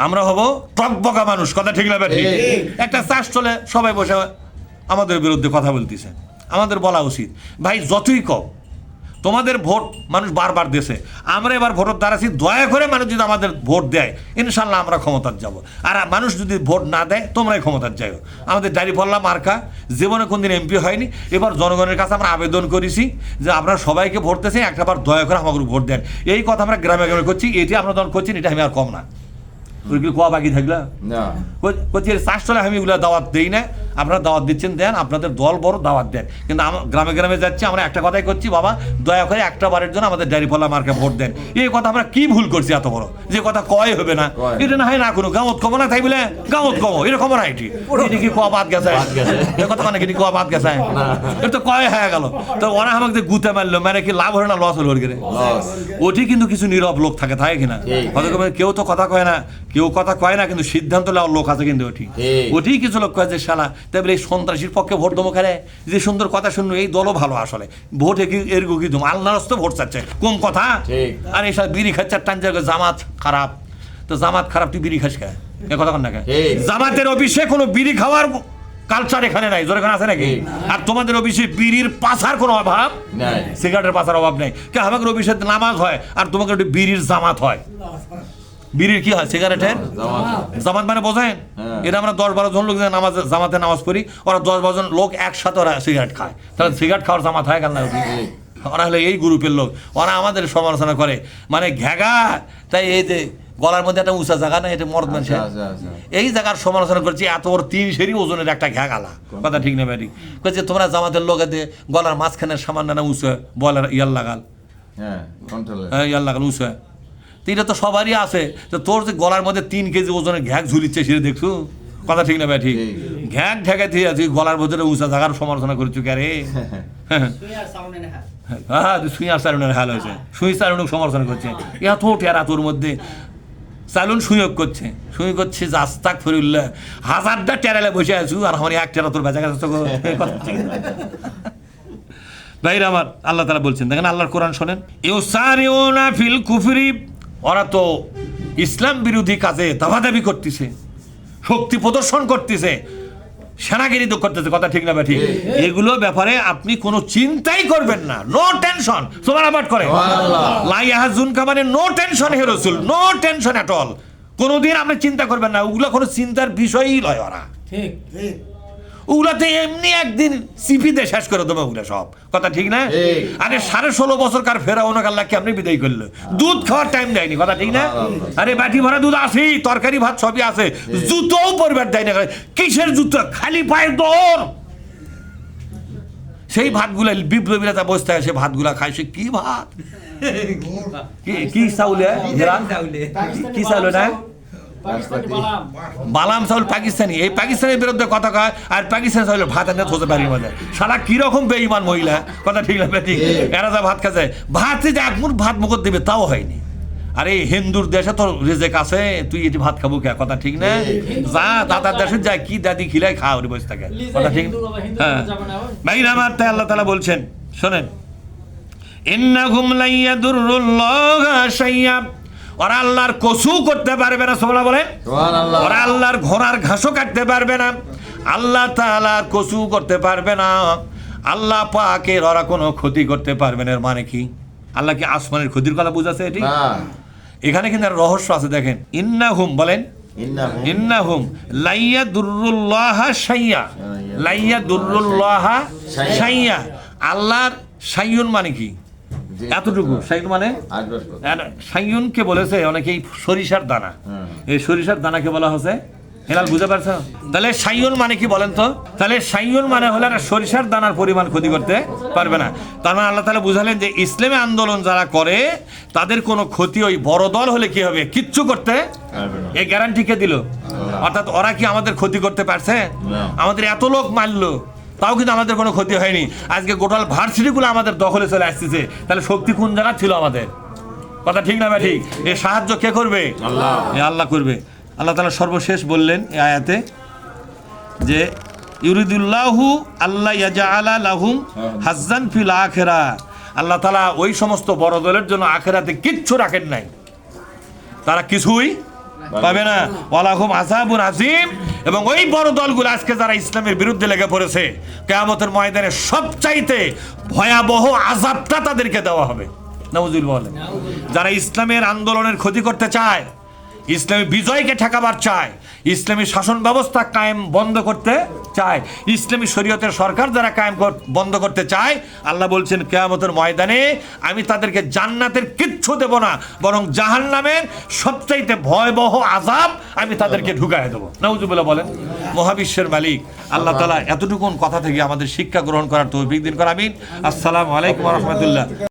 আমরা হব টকবকা মানুষ, কথা ঠিক না ঠিক? একটা চাষ চলে সবাই বসে আমাদের বিরুদ্ধে কথা বলতেছে, আমাদের বলা উচিত ভাই যতই কও তোমাদের ভোট মানুষ বারবার দেশে, আমরা এবার ভোটের দ্বারাছি, দয়া করে মানুষ যদি আমাদের ভোট দেয় ইনশাল্লাহ আমরা ক্ষমতার যাব, আর মানুষ যদি ভোট না দেয় তোমরাই ক্ষমতার যাও। আমাদের দাঁড়িপাল্লা মার্কা জীবনে কোনদিন এমপি হয়নি, এবার জনগণের কাছে আমরা আবেদন করেছি যে আপনারা সবাইকে ভোট দিয়েছে, একটাবার দয়া করে আমাকে ভোট দেন। এই কথা আমরা গ্রামে গ্রামে করছি, এটি আমরা যখন করছি এটা আমি আর কম না কোয়া বাকি থাকলা করছি চাষ চলে, আমি এগুলো দাওয়াত দিই না, আপনারা দাওয়াত দিচ্ছেন দেন, আপনাদের দল বড় দাওয়াত দেন, কিন্তু গ্রামে গ্রামে যাচ্ছি আমরা একটা কথাই করছি, বাবা দয়া করে একটা বারের জন্য আমাদের দাঁড়িপাল্লা মার্কে ভোট দেন। এই কথা আমরা কি ভুল করছি এত বড়, যে কথা কয় হবে না, এটা না হয় না কোনো গাঁত কমো না তাই বলে গাঁত কমো এরকম না, এটি কি কোয়া বাদ গেছে কথা মানে কি কোয়া বাদ গেছে, এটা তো কয় হয়ে গেল। তো ওরা আমাকে যে গুতে মারলো, মানে কি লাভ হলো না লস হলো? ওটি কিন্তু কিছু নীরব লোক থাকে কিনা, কেউ তো কথা কয় না, কেউ কথা কয় না, কিন্তু সিদ্ধান্ত নেওয়ার লোক আছে কিন্তু ওটি কিছু লোক কয় যে শালা তাই বলে এই সন্ত্রাসীর পক্ষে ভোট দেবো খেলে, যে সুন্দর কথা শুনলো এই দলও ভালো, আসলে ভোট এরকম কি দেবো, আল্লাহর রাস্তায় ভোট চাচ্ছে কম কথা, আর এইসব বিড়ি খাচ্ছে টান জামাত খারাপ, তো জামাত খারাপ তুই বিড়ি খাস খায় এ কথা কন না খায়? জামাতের অফিসে কোনো বিড়ি খাওয়ার কালচার এখানে নাই, জোর এখানে আছে নাকি? আর তোমাদের অফিসে বিড়ির পাশার কোনো অভাব নাই, সিগারেটের পাশার অভাব নেই, কে আমাদের অফিসে নামাজ হয় আর তোমাকে একটু বিড়ির জামাত হয়। বিড়ির কি হয়? সিগারেটের জামাত মানে বোঝেন? এটা আমরা 10-12 জন লোক জামাতে নামাজ পড়ি, ওরা 10-12 জন লোক একসাথে ওরা সিগারেট খায়, তাহলে সিগারেট খাওয়ার জামাত হয় কেন? ওরা হলে এই গ্রুপের লোক, ওরা আমাদের সমালোচনা করে মানে ঘেগা, তাই এই যে গলার মধ্যে একটা উঁচা জায়গা না, এটা মর্দ মানুষের, এই জায়গার সমালোচনা করছি, এত বড় 3 সেরি ওজনের একটা ঘেগালা, কথা ঠিক না ব্যাটি? বলছে তোমরা জামাতের লোকে দিয়ে গলার মাঝখানে সামান্য না উঁচু বলার ইয়ার লাগাল, ইয়ার লাগাল উঁচু, এটা তো সবারই আছে, তো তোর যে গলার মধ্যে 3 কেজি ওজনের ঘ্যাক ঝুলিচ্ছে সেটা দেখছো, কথা ঠিক না ভাই? ঠিক ঘ্যাক ঢেকে দিয়ে তুই গলার মধ্যে উঁচা জায়গার সমালোচনা করছো কে রে? হ্যাঁ সুই আর চালুনের হাল হয়েছে, সুই চালুন সমালোচনা করছে, এত টেরা তোর মধ্যে চালুন সুযোগ করছে, সুই করছে আস্তাক ফরিউল্লাহ, 1000টা টেরালে বসে আছো আর আমার এক টেরা তোর বেচা গেছে। ভাইরা আমার, আল্লাহ তাআলা বলছেন, দেখেন আল্লাহর কোরআন শোনেন, ইউসারিউনা ফিল কুফরি, ওরা তো ইসলাম বিরোধী কাজে দাবাদাবি করতেছে, শক্তি প্রদর্শন করতেছে, সেনাগিরি তো করতেছে, কথা ঠিক না ঠিক? এগুলো ব্যাপারে আপনি কোনো চিন্তাই করবেন না, নো টেনশন। সুবহানাল্লাহ করে লা ইয়াহজুনকা মানে নো টেনশন হে রাসূল, নো টেনশন এট অল, কোনোদিন আপনি চিন্তা করবেন না, ওগুলো কোনো চিন্তার বিষয়ই নয়, ওরা ঠিক ওগুলাতে এমনি একদিন সিপিতে শেষ করে দেবো ওগুলো সব, কথা ঠিক না? আরে 16.5 বছর কার ফেরাউনকে আল্লাহ কেমনি বিদায় করলো, দুধ খাওয়ার টাইম দেয়নি, কথা ঠিক না? আরে বাটি ভরা দুধ আছেই, তরকারি ভাত সবই আছে, জুতোও পরবার দেয় না, কিসের জুতো, খালি পায়ের দৌড়। সেই ভাতগুলা বিপ্লবীরা তা বসতে হয়, সে ভাতগুলা খায়, সে কি ভাত, কি চাউলে, কি চাউলে না বালাম চাউল পাকিস্তানি, এই পাকিস্তানের বিরুদ্ধে কথা কয়, আর পাকিস্তান চাউলের ভাত এনে থোতে পারি মধ্যে, সারা কিরকম বেঈমান মহিলা, কথা ঠিক না ঠিক? এরা যা ভাত খাচ্ছে, ভাতে যে এক মুঠ ভাত মুখত দেবে তাও হয়নি। আরে হিন্দুর দেশে তো রেজেক আছে, তুই এটি ভাত খাবো কে, কথা ঠিক না? যা দাদার দেশে যায়, কি দাদি খিলাই খাওয়া বসে থাকে, কথা ঠিক? হ্যাঁ ভাইরা আমার, তাই আল্লাহ তাআলা বলছেন শোনেন, ইন্নাহুম লা ইয়াদুরুল্লাহা শাইয়্যা, ওরা আল্লাহর কসু করতে পারবে না, সুবহানাল্লাহ বলেন। ওরা আল্লাহর ঘোড়ার ঘাসও কাটতে পারবে না, আল্লাহ তাআলার কসু করতে পারবে না, আল্লাহ পাকের ওরা কোনো ক্ষতি করতে পারবে না। এর মানে কি? আল্লাহ কি আসমানের ক্ষতির কথা বুঝাচ্ছে এটি? এখানে কিন্তু রহস্য আছে, দেখেন, ইন্নাহুম বলেন, ইন্নাহুম লা ইয়াদুরুল্লাহা শাইয়্যা, লা ইয়াদুরুল্লাহা শাইয়্যা, আল্লাহর শাইয়ুন মানে কি? এতটুকু শাইয়ুন মানে, শাইয়ুনকে বলেছে অনেকেই সরিষার দানা, এই সরিষার দানাকে বলা হচ্ছে হেলাল, বুঝতে পারছো? তাহলে শাইয়ুন মানে কি বলেন তো? তাহলে শাইয়ুন মানে হলো সরিষার দানার পরিমাণ ক্ষতি করতে পারবে না। তার মানে আল্লাহ তাআলা বুঝালেন যে ইসলামী আন্দোলন যারা করে তাদের কোনো ক্ষতি ওই বড় দল হলে কি হবে, কিচ্ছু করতে এই গ্যারান্টি কে দিল? অর্থাৎ ওরা কি আমাদের ক্ষতি করতে পারছে? আমাদের এত লোক মারলো তাও কিন্তু আমাদের কোনো ক্ষতি হয়নি। আজকে গোটাল ভার্সিটিগুলো আমাদের দখলে চলে আসতেছে, তাহলে শক্তি কোন জায়গা ছিল আমাদের, কথা ঠিক না ভাই ঠিক? এই সাহায্য কে করবে? আল্লাহ, আল্লাহ করবে। আল্লাহ তাআলা সর্বশেষ বললেন এই আয়াতে যে ইউরিদুল্লাহু আল্লাহ ইয়াজআলা লাহুম হাজ্জান ফিল আখিরাহ, আল্লাহ তাআলা ওই সমস্ত বড় দলের জন্য আখিরাতে কিচ্ছু রাখেন নাই, তারা কিছুই পাবে না। ওয়ালাহুম আযাবুন আযীম। এবং ওই বড় দলগুলো আজকে যারা ইসলামের বিরুদ্ধে লেগে পড়েছে, কিয়ামতের ময়দানে সবচাইতে ভয়াবহ আযাবটা তাদেরকে দেওয়া হবে। নাউযুবিল্লাহ বলেন। যারা ইসলামের আন্দোলনের ক্ষতি করতে চায়, ইসলামী বিজয়কে ঠেকাবার চায়, ইসলামী শাসন ব্যবস্থা কায়েম বন্ধ করতে চায়, ইসলামী শরীয়তের সরকার যারা কায়েম বন্ধ করতে চায়, আল্লাহ বলছেন কিয়ামতের ময়দানে আমি তাদেরকে জান্নাতের কিচ্ছু দেব না, বরং জাহান্নামের সবচাইতে ভয়াবহ আযাব আমি তাদেরকে ঢুকায় দেবো। নাউযুবিল্লাহ বলেন। মহাবিশ্বের মালিক আল্লাহ তাআলা এতটুকুন কথা থেকে আমাদের শিক্ষা গ্রহণ করার তৌফিক দিন করেন। আমিন। আসসালামু আলাইকুম ওয়া রাহমাতুল্লাহ।